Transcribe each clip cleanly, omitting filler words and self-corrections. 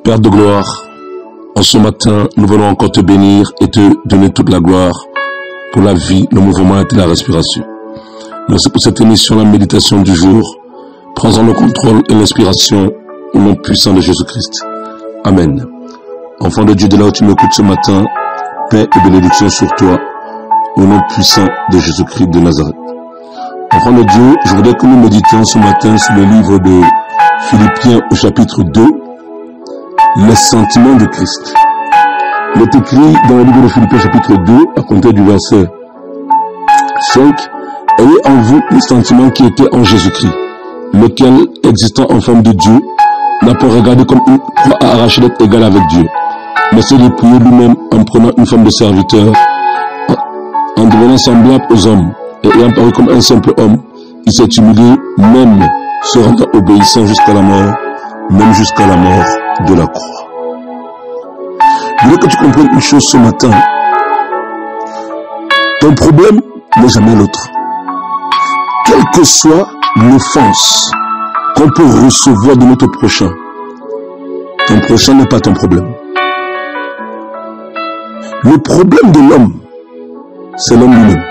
Père de gloire, en ce matin, nous venons encore te bénir et te donner toute la gloire pour la vie, le mouvement et la respiration. Merci pour cette émission, la méditation du jour. Prends-en le contrôle et l'inspiration au nom puissant de Jésus-Christ. Amen. Enfant de Dieu, de là où tu m'écoutes ce matin, paix et bénédiction sur toi, au nom puissant de Jésus-Christ de Nazareth. Enfant de Dieu, je voudrais que nous méditions ce matin sur le livre de Philippiens au chapitre 2, les sentiments de Christ. Il est écrit dans le livre de Philippiens chapitre 2, à compter du verset 5, « Ayez en vous les sentiments qui étaient en Jésus-Christ, lequel, existant en forme de Dieu, n'a pas regardé comme une croix à arracher d'être égal avec Dieu, mais s'est dépouillé lui-même en prenant une forme de serviteur, en devenant semblable aux hommes, et ayant paru comme un simple homme, il s'est humilié, même se rendant obéissant jusqu'à la mort, même jusqu'à la mort de la croix. » Je voudrais que tu comprennes une chose ce matin. Ton problème n'est jamais l'autre. Quelle que soit l'offense qu'on peut recevoir de notre prochain, ton prochain n'est pas ton problème. Le problème de l'homme, c'est l'homme lui-même.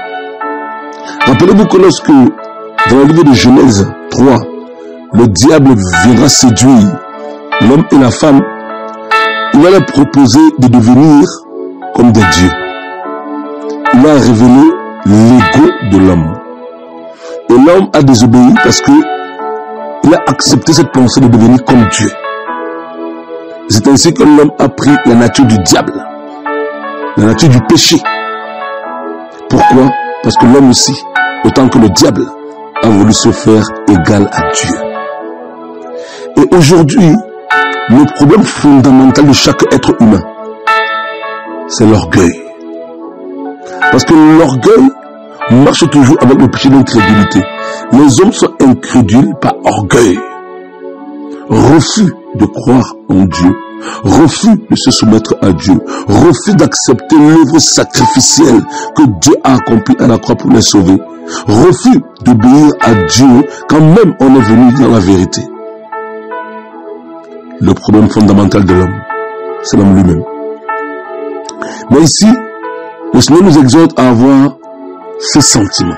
Rappelez-vous que lorsque, dans le livre de Genèse 3, le diable viendra séduire l'homme et la femme, il va leur proposer de devenir comme des dieux. Il va révéler l'ego de l'homme. Et l'homme a désobéi parce que il a accepté cette pensée de devenir comme Dieu. C'est ainsi que l'homme a pris la nature du diable, la nature du péché. Pourquoi? Parce que l'homme aussi, autant que le diable, a voulu se faire égal à Dieu. Et aujourd'hui, le problème fondamental de chaque être humain, c'est l'orgueil. Parce que l'orgueil marche toujours avec le péché d'incrédulité. Les hommes sont incrédules par orgueil. Refus de croire en Dieu. Refus de se soumettre à Dieu. Refus d'accepter l'œuvre sacrificielle que Dieu a accomplie à la croix pour les sauver. Refus d'obéir à Dieu quand même on est venu dans la vérité. Le problème fondamental de l'homme, c'est l'homme lui-même. Mais ici, le Seigneur nous exhorte à avoir ce sentiment.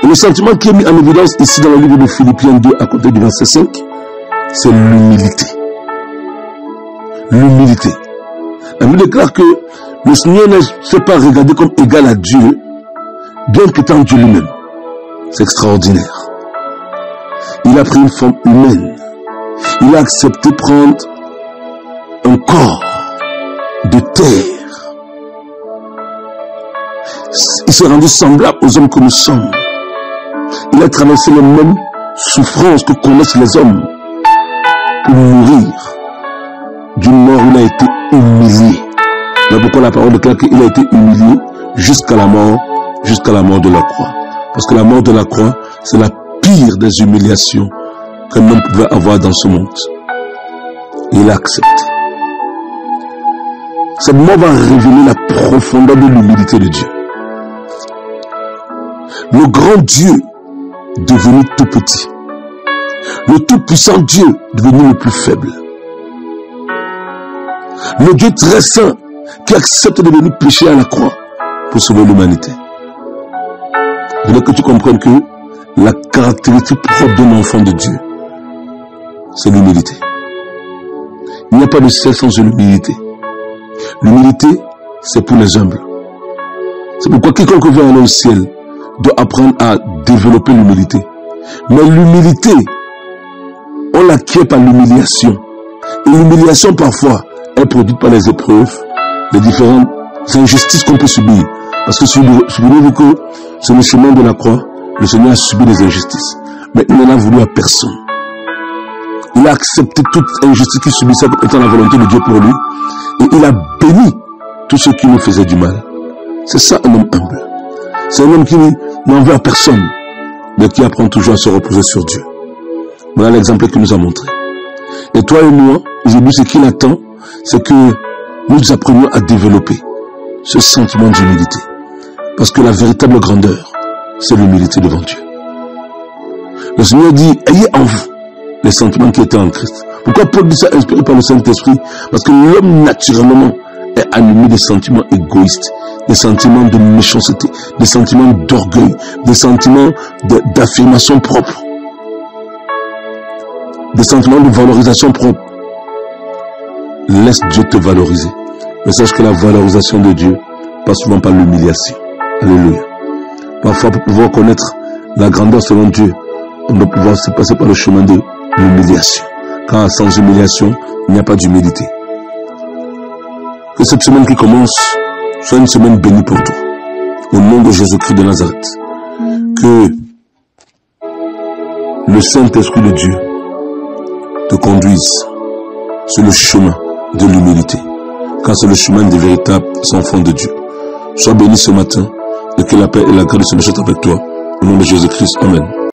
Et le sentiment qui est mis en évidence ici dans le livre de Philippiens 2, à côté du verset 5, c'est l'humilité. L'humilité. La Bible déclare que le Seigneur ne s'est pas regardé comme égal à Dieu, bien qu'étant Dieu lui-même. C'est extraordinaire. Il a pris une forme humaine. Il a accepté prendre un corps de terre. Il s'est rendu semblable aux hommes que nous sommes. Il a traversé les mêmes souffrances que connaissent les hommes pour mourir d'une mort où il a été humilié. Mais pourquoi la parole déclare qu'il a été humilié jusqu'à la mort de la croix? Parce que la mort de la croix, c'est la pire des humiliations qu'un homme pouvait avoir dans ce monde. Et il accepte. Cette mort va révéler la profondeur de l'humilité de Dieu. Le grand Dieu devenu tout petit. Le tout-puissant Dieu devenu le plus faible. Le Dieu très saint qui accepte de venir pécher à la croix pour sauver l'humanité. Je veux que tu comprennes que la caractéristique propre d'un enfant de Dieu, c'est l'humilité. Il n'y a pas de ciel sans l'humilité. L'humilité, c'est pour les humbles. C'est pourquoi quiconque veut aller au ciel doit apprendre à développer l'humilité. Mais l'humilité, on l'acquiert par l'humiliation. Et l'humiliation, parfois, est produite par les épreuves, les différentes injustices qu'on peut subir. Parce que souvenez-vous que sur le chemin de la croix, le Seigneur a subi des injustices. Mais il n'en a voulu à personne. Il a accepté toute injustice qu'il subissait comme étant la volonté de Dieu pour lui. Et il a béni tous ceux qui nous faisaient du mal. C'est ça un homme humble. C'est un homme qui n'en veut à personne, mais qui apprend toujours à se reposer sur Dieu. Voilà l'exemple qu'il nous a montré. Et toi et moi, aujourd'hui, ce qu'il attend, c'est que nous apprenions à développer ce sentiment d'humilité. Parce que la véritable grandeur, c'est l'humilité devant Dieu. Le Seigneur dit, ayez en vous les sentiments qui étaient en Christ. Pourquoi Paul dit ça, inspiré par le Saint-Esprit? Parce que l'homme naturellement est animé des sentiments égoïstes, des sentiments de méchanceté, des sentiments d'orgueil, des sentiments d'affirmation propre, des sentiments de valorisation propre. Laisse Dieu te valoriser. Mais sache que la valorisation de Dieu passe souvent par l'humiliation. Alléluia. Parfois, pour pouvoir connaître la grandeur selon Dieu, on doit pouvoir se passer par le chemin de l'humiliation. Car sans humiliation, il n'y a pas d'humilité. Que cette semaine qui commence soit une semaine bénie pour toi. Au nom de Jésus-Christ de Nazareth. Que le Saint-Esprit de Dieu te conduise sur le chemin de l'humilité. Car c'est le chemin des véritables enfants de Dieu. Sois béni ce matin et que la paix et la grâce se mettent avec toi. Au nom de Jésus-Christ. Amen.